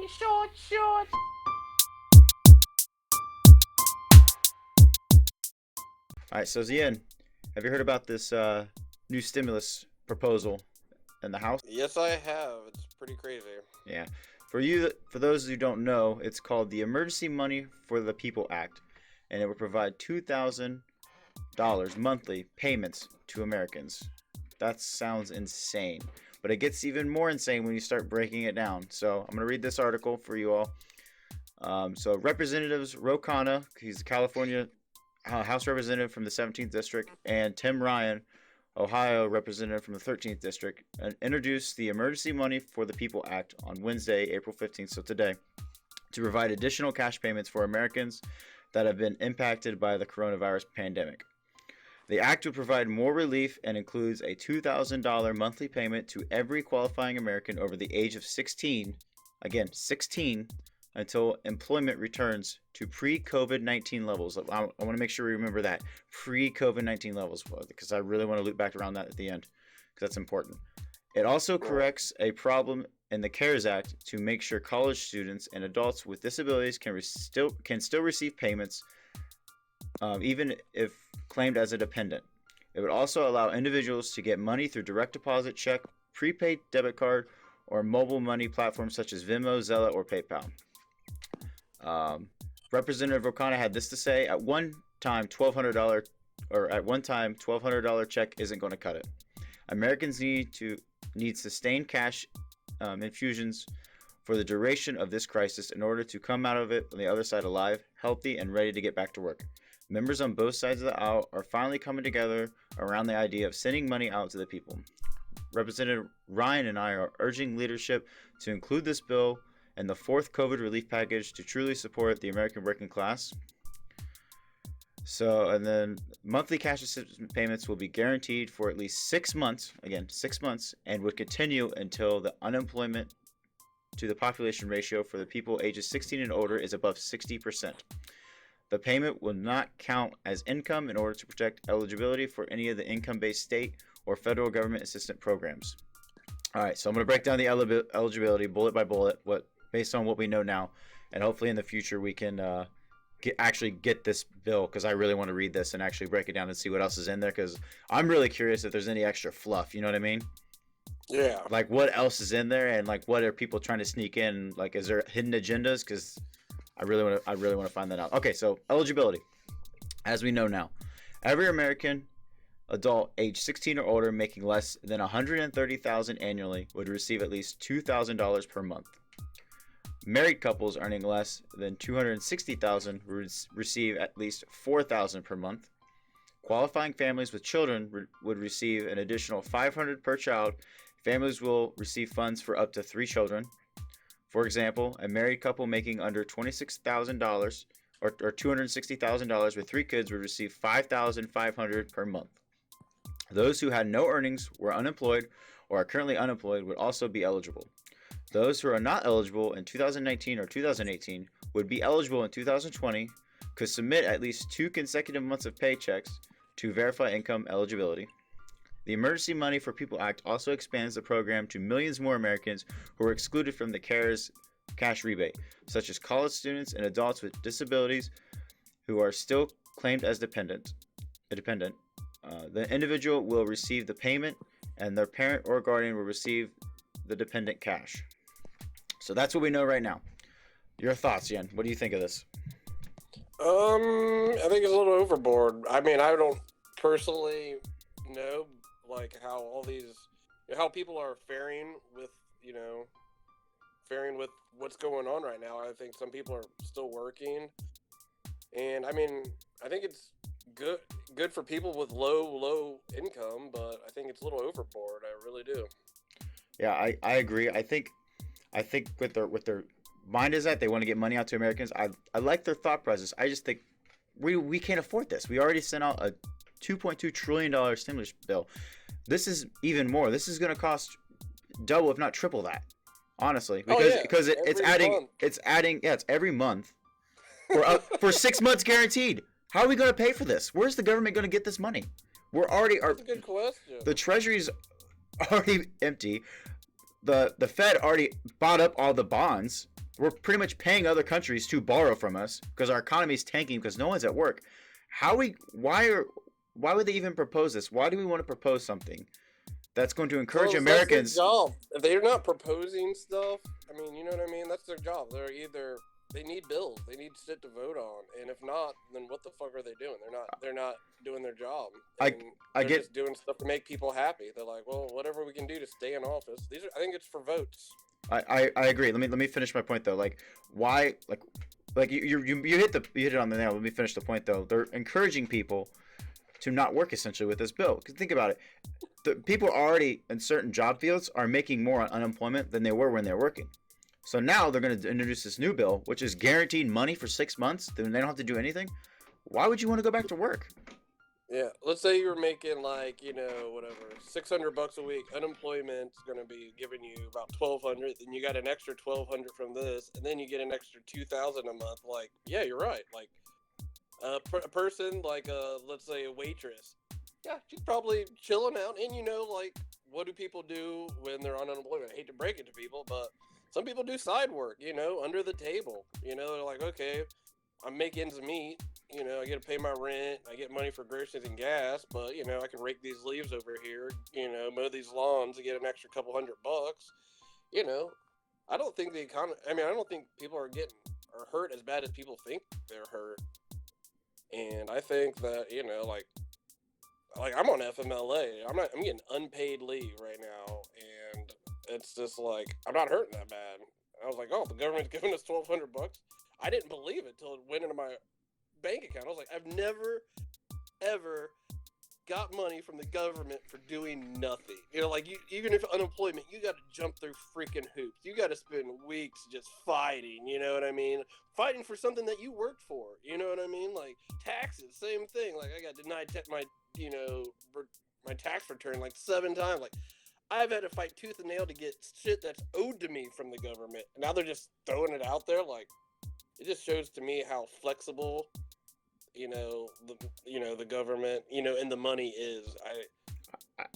YinYangShorts. All right, so Zian, have you heard about this new stimulus proposal in the House? Yes, I have. It's pretty crazy. Yeah. For those who don't know, it's called the Emergency Money for the People Act, and it will provide $2,000 monthly payments to Americans. That sounds insane, but it gets even more insane when you start breaking it down. So I'm gonna read this article for you all. So Representatives Ro Khanna, he's a California House Representative from the 17th District, and Tim Ryan, Ohio Representative from the 13th District, introduced the Emergency Money for the People Act on Wednesday, April 15th, so today, to provide additional cash payments for Americans that have been impacted by the coronavirus pandemic. The act would provide more relief and includes a $2,000 monthly payment to every qualifying American over the age of 16, again, 16, until employment returns to pre-COVID-19 levels. I want to make sure we remember that. Pre-COVID-19 levels, because I really want to loop back around that at the end, because that's important. It also corrects a problem in the CARES Act to make sure college students and adults with disabilities can still receive payments, even if claimed as a dependent. It would also allow individuals to get money through direct deposit, check, prepaid debit card, or mobile money platforms such as Venmo, Zelle, or PayPal. Representative O'Connor had this to say: At one time, $1,200 check isn't going to cut it. Americans need sustained cash infusions for the duration of this crisis in order to come out of it on the other side alive, healthy, and ready to get back to work. Members on both sides of the aisle are finally coming together around the idea of sending money out to the people. Representative Ryan and I are urging leadership to include this bill and the fourth COVID relief package to truly support the American working class. So, and then monthly cash assistance payments will be guaranteed for at least 6 months, again, 6 months, and would continue until the unemployment to the population ratio for the people ages 16 and older is above 60%. The payment will not count as income in order to protect eligibility for any of the income-based state or federal government assistance programs. All right, so I'm going to break down the eligibility bullet by bullet, based on what we know now, and hopefully in the future we can actually get this bill, because I really want to read this and actually break it down and see what else is in there, because I'm really curious if there's any extra fluff, you know what I mean? Yeah. Like, what else is in there, and like, what are people trying to sneak in? Like, is there hidden agendas? Because I really want to find that out. Okay, so eligibility, as we know now, every American adult age 16 or older making less than $130,000 annually would receive at least $2,000 per month. Married couples earning less than $260,000 would receive at least $4,000 per month. Qualifying families with children would receive an additional $500 per child. Families will receive funds for up to 3 children. For example, a married couple making under $26,000 or $260,000 with 3 kids would receive $5,500 per month. Those who had no earnings, were unemployed, or are currently unemployed would also be eligible. Those who are not eligible in 2019 or 2018 would be eligible in 2020, could submit at least 2 consecutive months of paychecks to verify income eligibility. The Emergency Money for People Act also expands the program to millions more Americans who are excluded from the CARES cash rebate, such as college students and adults with disabilities who are still claimed as dependent. The individual will receive the payment, and their parent or guardian will receive the dependent cash. So that's what we know right now. Your thoughts, Yen? What do you think of this? I think it's a little overboard. I mean, I don't personally know like how all these, how people are faring with what's going on right now. I think some people are still working, and I mean, I think it's good for people with low income, but I think it's a little overboard. I really do. Yeah, I agree. I think with their mind is that they want to get money out to Americans. I like their thought process. I just think we can't afford this. We already sent out a $2.2 trillion stimulus bill. This is even more. This is going to cost double, if not triple that. Honestly, because it's adding. Yeah, it's every month for 6 months guaranteed. How are we going to pay for this? Where's the government going to get this money? That's a good question. The Treasury's already empty. The Fed already bought up all the bonds. we're pretty much paying other countries to borrow from us because our economy is tanking because no one's at work. Why would they even propose this? Why do we want to propose something that's going to encourage Well, that's their Americans? job. If they're not proposing stuff, I mean, you know what I mean? That's their job. They need bills, they need shit to vote on, and if not, then what the fuck are they doing? They're not doing their job. I And I they're get just doing stuff to make people happy. They're like, well, whatever we can do to stay in office. I think it's for votes. I agree. Let me finish my point though. Like why like you hit it on the nail. Let me finish the point though. They're encouraging people to not work essentially with this bill. Because think about it, the people already in certain job fields are making more on unemployment than they were when they're working. So now they're going to introduce this new bill, which is guaranteed money for 6 months. Then they don't have to do anything. Why would you want to go back to work? Yeah, let's say you were making like whatever $600 a week. Unemployment's gonna be giving you about 1,200. Then you got an extra 1,200 from this, and then you get an extra 2,000 a month. Like, yeah, you're right. Like a person like let's say a waitress. Yeah, she's probably chilling out, and like what do people do when they're on unemployment? I hate to break it to people, but some people do side work. Under the table. They're like, okay, I make ends meet. I get to pay my rent. I get money for groceries and gas, but I can rake these leaves over here. Mow these lawns and get an extra couple $100. I don't think the economy. I mean, I don't think people are hurt as bad as people think they're hurt. And I think that like I'm on FMLA. I'm getting unpaid leave right now, and it's just like I'm not hurting that bad. I was like, oh, the government's giving us $1,200. I didn't believe it till it went into my bank account. I was like, I've never ever got money from the government for doing nothing. Even if unemployment, you got to jump through freaking hoops. You got to spend weeks just fighting. You know what I mean? Fighting for something that you worked for. You know what I mean? Like taxes, same thing. Like I got denied my tax return like 7 times. Like I've had to fight tooth and nail to get shit that's owed to me from the government. Now they're just throwing it out there. Like it just shows to me how flexible the government and the money is.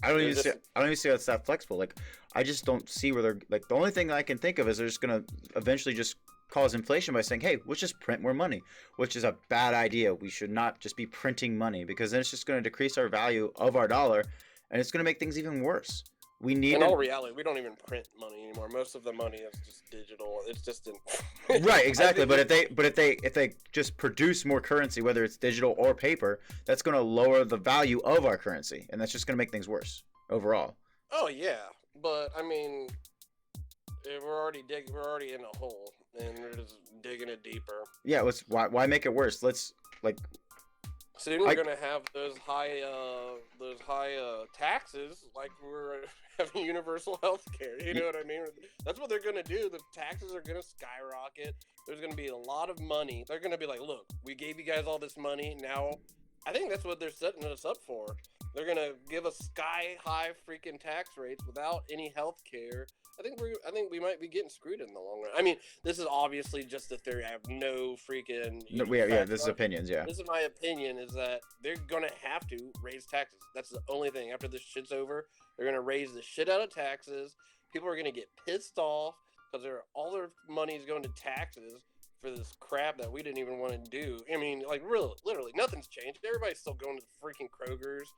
I don't even see. I don't even see how it's that flexible. Like, I just don't see where they're like. The only thing I can think of is they're just gonna eventually just cause inflation by saying, "Hey, let's just print more money," which is a bad idea. We should not just be printing money because then it's just going to decrease our value of our dollar, and it's going to make things even worse. We need. In all reality, we don't even print money anymore. Most of the money is just digital. It's just in. Right, exactly. But if they just produce more currency, whether it's digital or paper, that's going to lower the value of our currency, and that's just going to make things worse overall. Oh yeah, but I mean, we're already in a hole, and we're just digging it deeper. Yeah, why make it worse? Let's like. Soon we're gonna have those high taxes, like we're having universal health care. You know what I mean? That's what they're gonna do. The taxes are gonna skyrocket. There's gonna be a lot of money. They're gonna be like, look, we gave you guys all this money. Now, I think that's what they're setting us up for. They're gonna give us sky high freaking tax rates without any health care. I think we might be getting screwed in the long run. I mean, this is obviously just a theory. I have no freaking. This is opinions. Yeah. This is my opinion. Is that they're gonna have to raise taxes. That's the only thing. After this shit's over, they're gonna raise the shit out of taxes. People are gonna get pissed off because all their money is going to taxes for this crap that we didn't even want to do. I mean, like, really, literally, nothing's changed. Everybody's still going to the freaking Kroger's.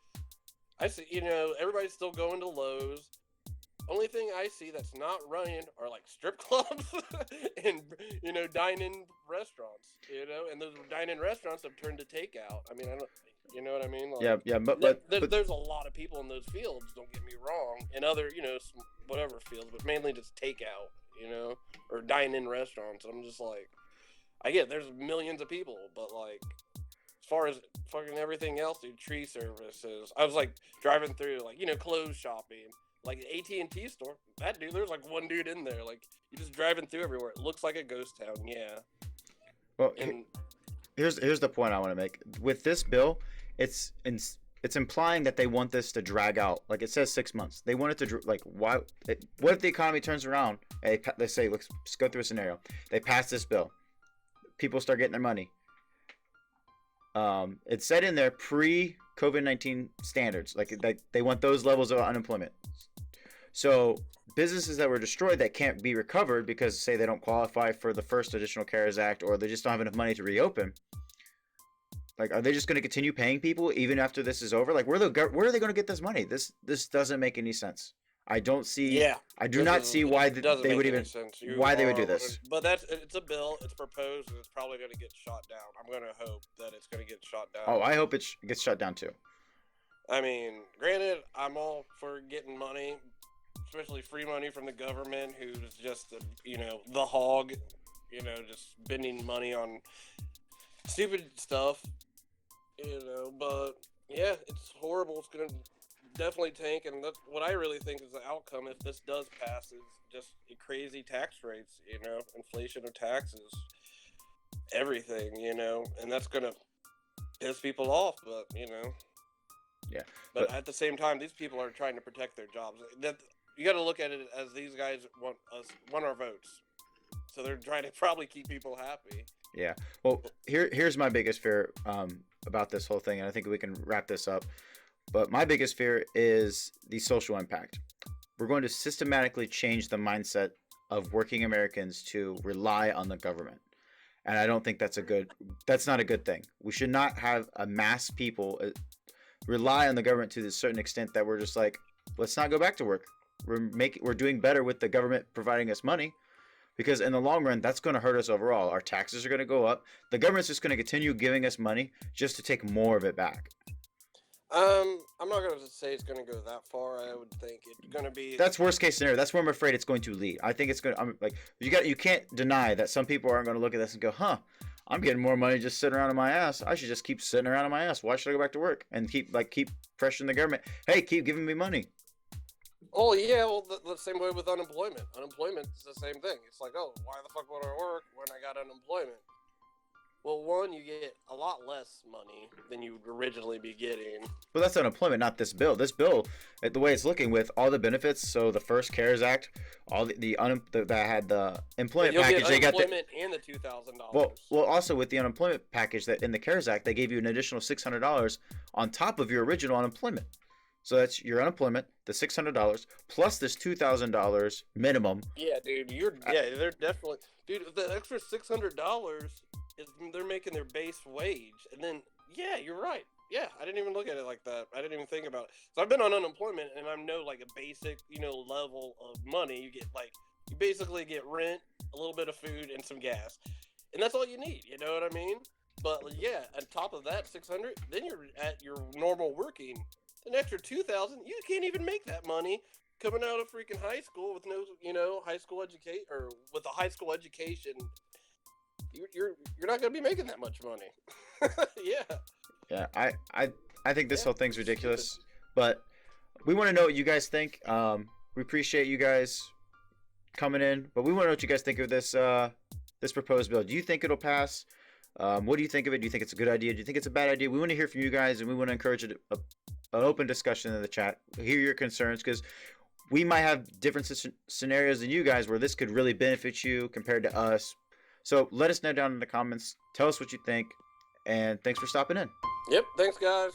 I see, everybody's still going to Lowe's. Only thing I see that's not running are like strip clubs and dine-in restaurants. And those dine-in restaurants have turned to takeout. I mean, I don't, you know what I mean? Like, yeah, but there's a lot of people in those fields. Don't get me wrong, and other whatever fields, but mainly just takeout. Or dine-in restaurants. I'm just like, I get there's millions of people, but like, as far as fucking everything else, dude, tree services. I was like driving through, like clothes shopping. Like the AT&T store, that dude, there's like one dude in there. Like you're just driving through everywhere. It looks like a ghost town. Yeah. Well, here's the point I want to make. With this bill, it's implying that they want this to drag out. Like it says 6 months. They want it to why? What if the economy turns around? And they say, let's go through a scenario. They pass this bill. People start getting their money. It's set in their pre-COVID-19 standards. Like they want those levels of unemployment. So businesses that were destroyed that can't be recovered because, say, they don't qualify for the first Additional CARES Act, or they just don't have enough money to reopen. Like, are they just going to continue paying people even after this is over? Like, where are they going to get this money? This doesn't make any sense. I don't see. Yeah, I do not see why doesn't they make would any even sense. why they would do this. But it's a bill. It's proposed, and it's probably going to get shot down. I'm going to hope that it's going to get shot down. Oh, I hope it gets shut down too. I mean, granted, I'm all for getting money, especially free money from the government, who's just the hog, just spending money on stupid stuff, But yeah, it's horrible. It's going to definitely tank, and that's what I really think is the outcome if this does pass is just crazy tax rates, inflation of taxes, everything, and that's gonna piss people off, but Yeah, but at the same time, these people are trying to protect their jobs. That you got to look at it as these guys want our votes, so they're trying to probably keep people happy. Yeah. Well, here's my biggest fear about this whole thing, and I think we can wrap this up. But my biggest fear is the social impact. We're going to systematically change the mindset of working Americans to rely on the government. And I don't think that's not a good thing. We should not have a mass people rely on the government to a certain extent that we're just like, let's not go back to work. We're doing better with the government providing us money, because in the long run, that's going to hurt us overall. Our taxes are going to go up. The government's just going to continue giving us money just to take more of it back. I'm not going to say it's going to go that far. I would think it's going to be. That's worst case scenario. That's where I'm afraid it's going to lead. I think it's going to. I'm like, you can't deny that some people aren't going to look at this and go, "Huh, I'm getting more money just sitting around on my ass. I should just keep sitting around on my ass. Why should I go back to work?" And keep pressuring the government. Hey, keep giving me money. Oh yeah, well the same way with unemployment. Unemployment is the same thing. It's like, oh, why the fuck would I work when I got unemployment? Well, one, you get a lot less money than you would originally be getting. Well, that's unemployment, not this bill. This bill, the way it's looking with all the benefits, so the first CARES Act, all that had the employment package, they got unemployment and the $2,000. Well, also with the unemployment package that in the CARES Act, they gave you an additional $600 on top of your original unemployment. So that's your unemployment, the $600 plus this $2,000 minimum. Yeah, dude, they're definitely, dude. The extra $600 is they're making their base wage, and then yeah, you're right. Yeah, I didn't even look at it like that. I didn't even think about it. So I've been on unemployment, and I know like a basic, level of money. You get you basically get rent, a little bit of food, and some gas, and that's all you need. You know what I mean? But yeah, on top of that, 600, then you're at your normal working. An extra 2,000, you can't even make that money coming out of freaking high school with no, high school education, or with a high school education. You're not gonna be making that much money. Yeah. Yeah, I think this whole thing's ridiculous, but we want to know what you guys think. We appreciate you guys coming in, but we want to know what you guys think of this this proposed bill. Do you think it'll pass? What do you think of it? Do you think it's a good idea? Do you think it's a bad idea? We want to hear from you guys, and we want to encourage an open discussion in the chat. Hear your concerns, because we might have different scenarios than you guys where this could really benefit you compared to us. So let us know down in the comments. Tell us what you think, and thanks for stopping in. Yep, thanks guys.